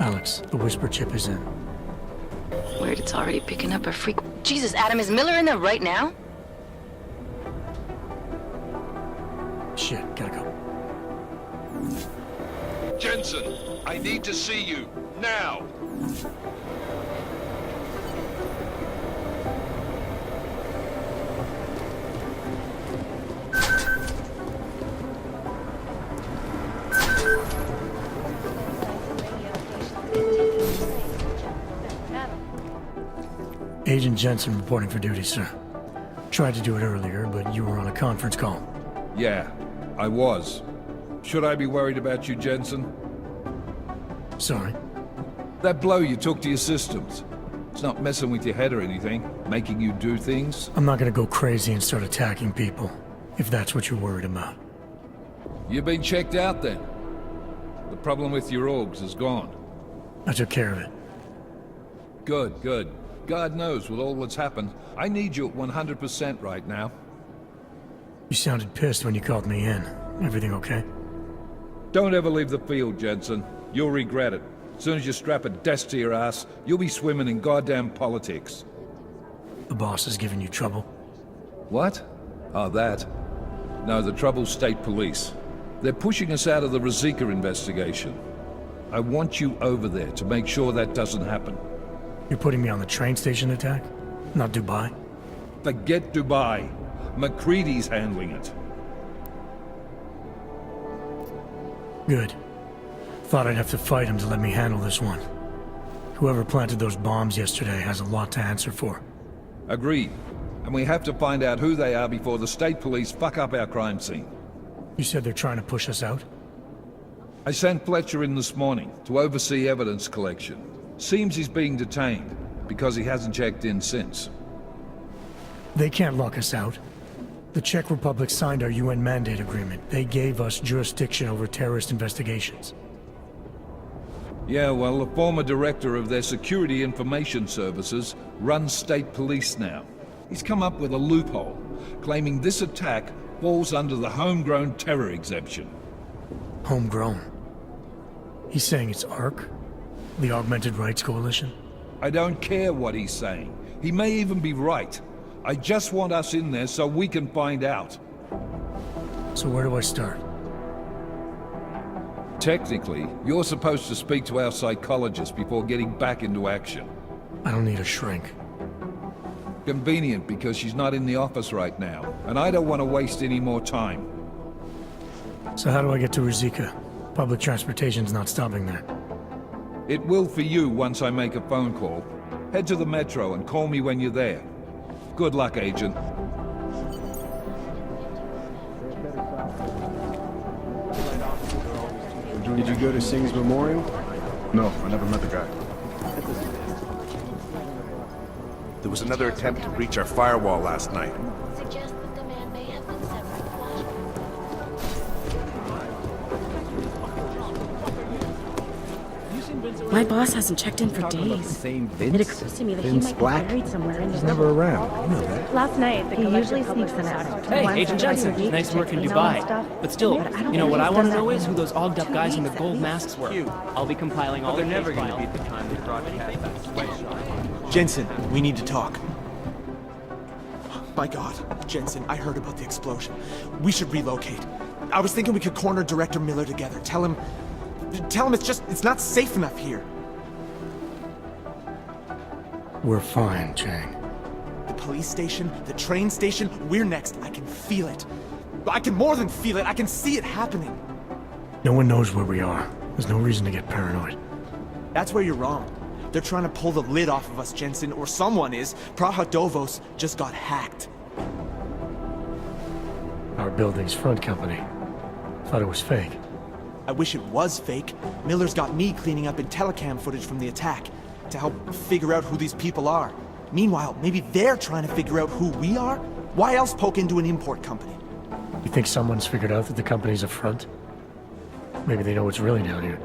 Alex, the whisper chip is in. Weird, it's already picking up a freak. Jesus, Adam, is Miller in there right now? Shit, gotta go. Jensen, I need to see you, now! Agent Jensen reporting for duty, sir. Tried to do it earlier, but you were on a conference call. Yeah, I was. Should I be worried about you, Jensen? Sorry. That blow you took to your systems. It's not messing with your head or anything, making you do things. I'm not gonna go crazy and start attacking people, if that's what you're worried about. You've been checked out then. The problem with your orgs is gone. I took care of it. Good, good. God knows with all that's happened, I need you at 100% right now. You sounded pissed when you called me in. Everything okay? Don't ever leave the field, Jensen. You'll regret it. As soon as you strap a desk to your ass, you'll be swimming in goddamn politics. The boss is giving you trouble? What? Oh, that. No, the trouble's state police. They're pushing us out of the Rosika investigation. I want you over there to make sure that doesn't happen. You're putting me on the train station attack? Not Dubai? Forget Dubai. McCready's handling it. Good. Thought I'd have to fight him to let me handle this one. Whoever planted those bombs yesterday has a lot to answer for. Agreed. And we have to find out who they are before the state police fuck up our crime scene. You said they're trying to push us out? I sent Fletcher in this morning to oversee evidence collection. Seems he's being detained, because he hasn't checked in since. They can't lock us out. The Czech Republic signed our UN mandate agreement. They gave us jurisdiction over terrorist investigations. Yeah, well, the former director of their security information services runs state police now. He's come up with a loophole, claiming this attack falls under the homegrown terror exemption. Homegrown? He's saying it's ARC? The Augmented Rights Coalition? I don't care what he's saying. He may even be right. I just want us in there so we can find out. So where do I start? Technically, you're supposed to speak to our psychologist before getting back into action. I don't need a shrink. Convenient because she's not in the office right now, and I don't want to waste any more time. So how do I get to Rosika? Public transportation's not stopping there. It will for you once I make a phone call. Head to the metro and call me when you're there. Good luck, Agent. Did you go to Singh's memorial? No, I never met the guy. There was another attempt to breach our firewall last night. Suggest that the man may have been severed. My boss hasn't checked in for days. Same It Vince? occurs to me that he Vince might be Black? buried somewhere in the He's never around. You know that. Last night, the He usually collective sneaks public in was out. out. Hey, Agent Jensen, nice work in Dubai. But still, you know what I want to know is who those ogged up guys in the gold masks were. I'll be compiling all the never going to beat the time they broadcast that. Jensen, we need to talk. My God, Jensen, I heard about the explosion. We should relocate. I was thinking we could corner Director Miller together. Tell him it's not safe enough here. We're fine, Chang. The police station, the train station, we're next. I can feel it. I can more than feel it. I can see it happening. No one knows where we are. There's no reason to get paranoid. That's where you're wrong. They're trying to pull the lid off of us, Jensen, or someone is. Praha Dovos just got hacked. Our building's front company. Thought it was fake. I wish it was fake. Miller's got me cleaning up in telecam footage from the attack to help figure out who these people are. Meanwhile, maybe they're trying to figure out who we are? Why else poke into an import company? You think someone's figured out that the company's a front? Maybe they know what's really down here.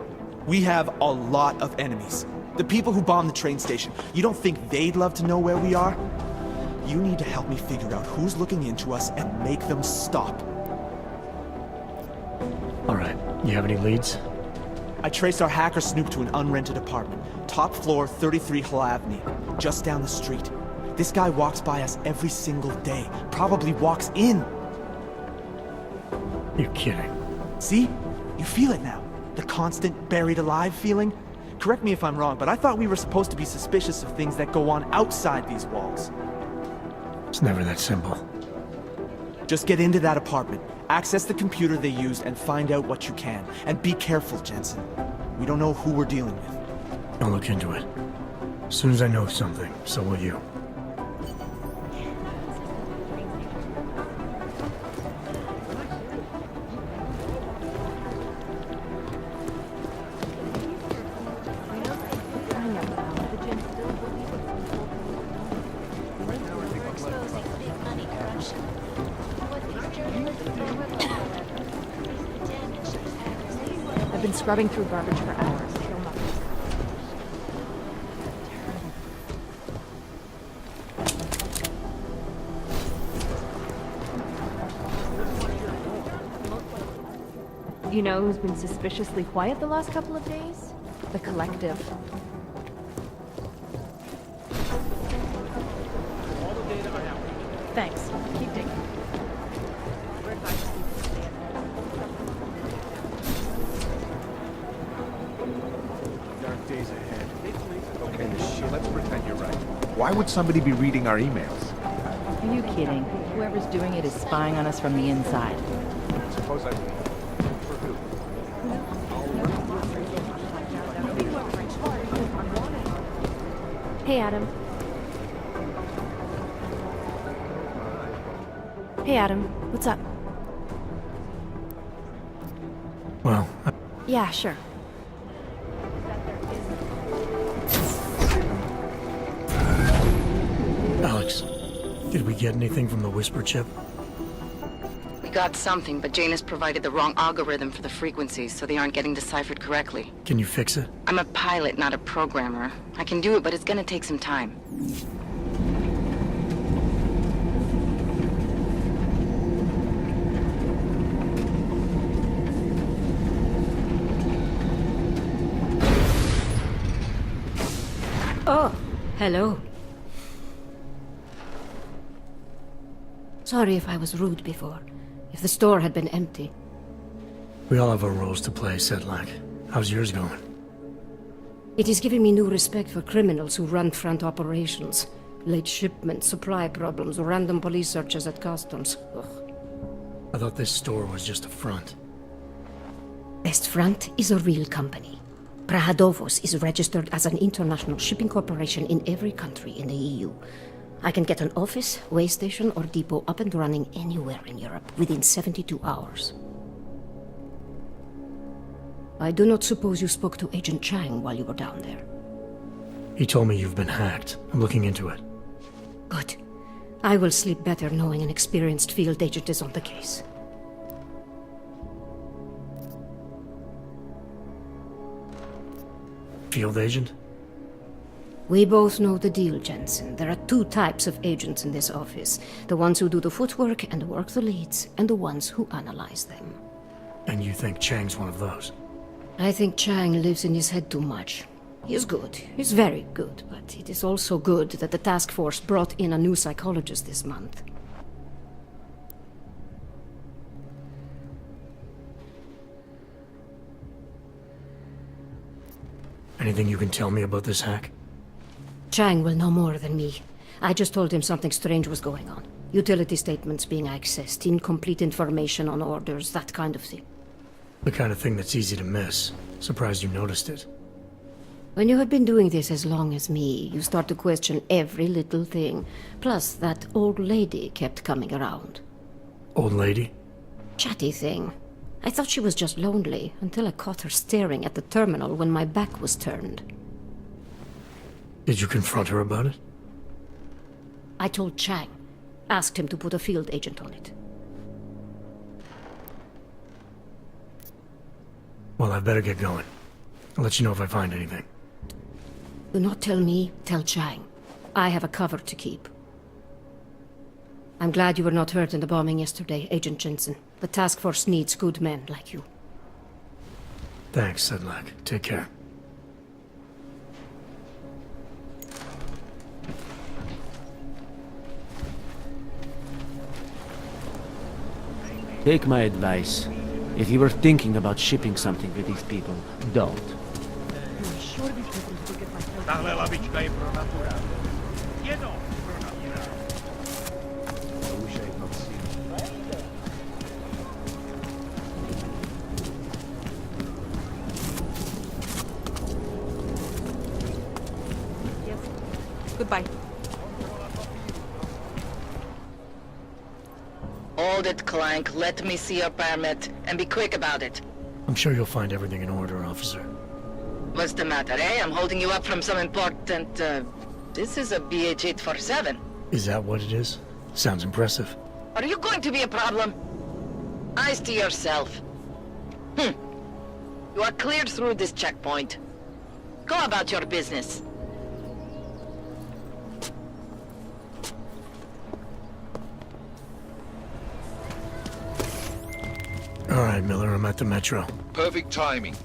We have a lot of enemies. The people who bombed the train station. You don't think they'd love to know where we are? You need to help me figure out who's looking into us and make them stop. All right. You have any leads? I traced our hacker snoop to an unrented apartment. Top floor, 33 Hull Avenue. Just down the street. This guy walks by us every single day. Probably walks in. You're kidding. See? You feel it now. The constant buried alive feeling. Correct me if I'm wrong, but I thought we were supposed to be suspicious of things that go on outside these walls. It's never that simple. Just get into that apartment, access the computer they used, and find out what you can. And be careful, Jensen. We don't know who we're dealing with. I'll look into it. As soon as I know something, so will you. I've been scrubbing through garbage for hours. You know who's been suspiciously quiet the last couple of days? The Collective. Thanks. Keep digging. Dark days ahead. Okay, shit, let's pretend you're right. Why would somebody be reading our emails? Are you kidding? Whoever's doing it is spying on us from the inside. Suppose I leave. For who? Hey, Adam. Hey, Adam. What's up? Well, Yeah, sure. Alex, did we get anything from the Whisper chip? We got something, but Jane has provided the wrong algorithm for the frequencies, so they aren't getting deciphered correctly. Can you fix it? I'm a pilot, not a programmer. I can do it, but it's gonna take some time. Oh, hello. Sorry if I was rude before. If the store had been empty. We all have our roles to play, Sedlak. How's yours going? It is giving me new respect for criminals who run front operations. Late shipments, supply problems, random police searches at customs. Ugh. I thought this store was just a front. Best Front is a real company. Prahadovos is registered as an international shipping corporation in every country in the EU. I can get an office, way station, or depot up and running anywhere in Europe within 72 hours. I do not suppose you spoke to Agent Chang while you were down there. He told me you've been hacked. I'm looking into it. Good. I will sleep better knowing an experienced field agent is on the case. Field agent? We both know the deal, Jensen. There are two types of agents in this office. The ones who do the footwork and work the leads, and the ones who analyze them. And you think Chang's one of those? I think Chang lives in his head too much. He is good. He's very good, but it is also good that the task force brought in a new psychologist this month. Anything you can tell me about this hack? Chang will know more than me. I just told him something strange was going on. Utility statements being accessed, incomplete information on orders, that kind of thing. The kind of thing that's easy to miss. Surprised you noticed it. When you have been doing this as long as me, you start to question every little thing. Plus, that old lady kept coming around. Old lady? Chatty thing. I thought she was just lonely, until I caught her staring at the terminal when my back was turned. Did you confront her about it? I told Chang. Asked him to put a field agent on it. Well, I better get going. I'll let you know if I find anything. Do not tell me, tell Chang. I have a cover to keep. I'm glad you were not hurt in the bombing yesterday, Agent Jensen. The task force needs good men like you. Thanks, Sedlak. Take care. Take my advice. If you were thinking about shipping something to these people, don't. Goodbye. Hold it, Clank. Let me see your permit, and be quick about it. I'm sure you'll find everything in order, officer. What's the matter, eh? I'm holding you up from some important, This is a BH-847. Is that what it is? Sounds impressive. Are you going to be a problem? Eyes to yourself. You are cleared through this checkpoint. Go about your business. All right, Miller, I'm at the Metro. Perfect timing.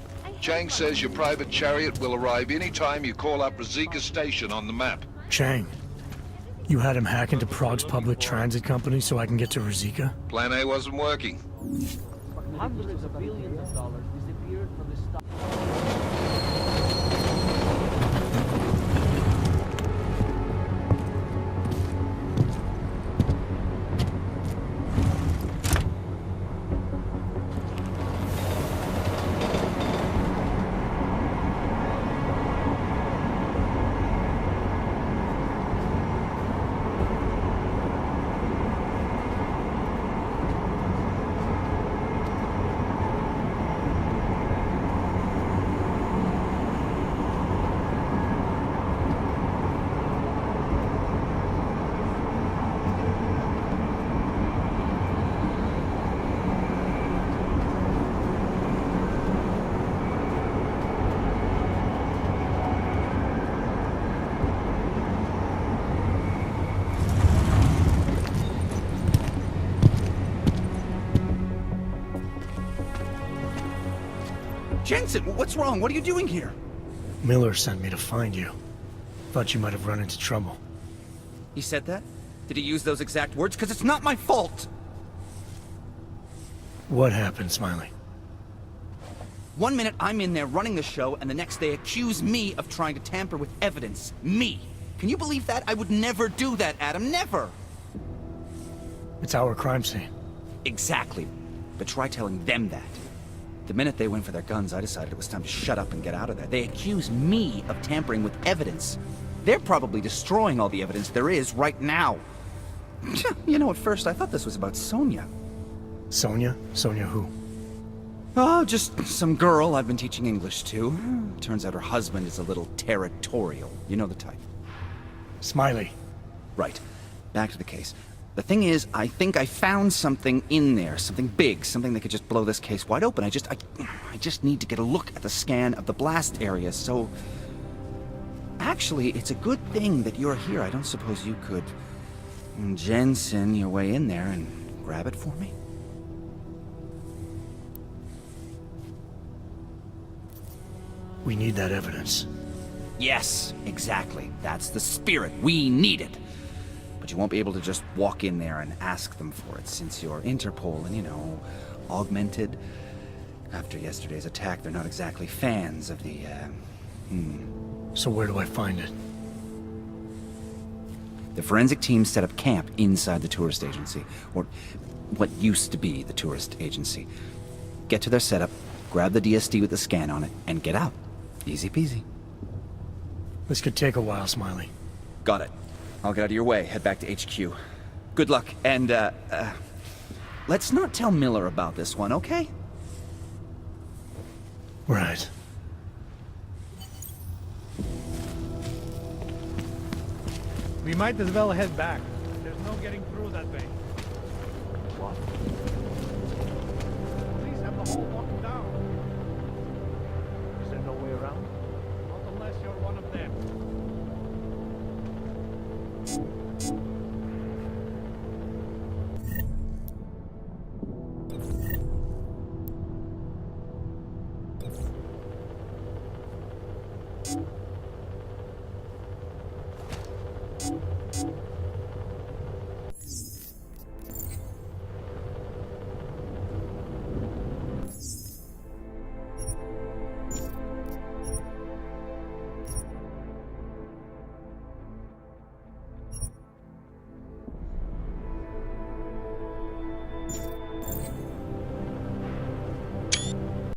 Chang says your private chariot will arrive any time you call up Rizika Station on the map. Chang, you had him hack into Prague's public transit company so I can get to Rizika? Plan A wasn't working. Hundreds of billions of dollars disappeared from the stock. Jensen, what's wrong? What are you doing here? Miller sent me to find you. Thought you might have run into trouble. He said that? Did he use those exact words? Because it's not my fault! What happened, Smiley? 1 minute I'm in there running the show, and the next they accuse me of trying to tamper with evidence. Me! Can you believe that? I would never do that, Adam. Never! It's our crime scene. Exactly. But try telling them that. The minute they went for their guns, I decided it was time to shut up and get out of there. They accuse me of tampering with evidence. They're probably destroying all the evidence there is right now. You know, at first I thought this was about Sonia. Sonia? Sonia who? Oh, just some girl I've been teaching English to. Turns out her husband is a little territorial. You know the type. Smiley. Right. Back to the case. The thing is, I think I found something in there. Something big. Something that could just blow this case wide open. I just need to get a look at the scan of the blast area, so... Actually, it's a good thing that you're here. I don't suppose you could... Jensen your way in there and grab it for me? We need that evidence. Yes, exactly. That's the spirit. We need it. But you won't be able to just walk in there and ask them for it, since you're Interpol and, you know, augmented. After yesterday's attack, they're not exactly fans of the, So where do I find it? The forensic team set up camp inside the tourist agency, or what used to be the tourist agency. Get to their setup, grab the DSD with the scan on it, and get out. Easy peasy. This could take a while, Smiley. Got it. I'll get out of your way, head back to HQ. Good luck, and, let's not tell Miller about this one, okay? Right. We might as well head back. There's no getting through that thing. What? Please have the whole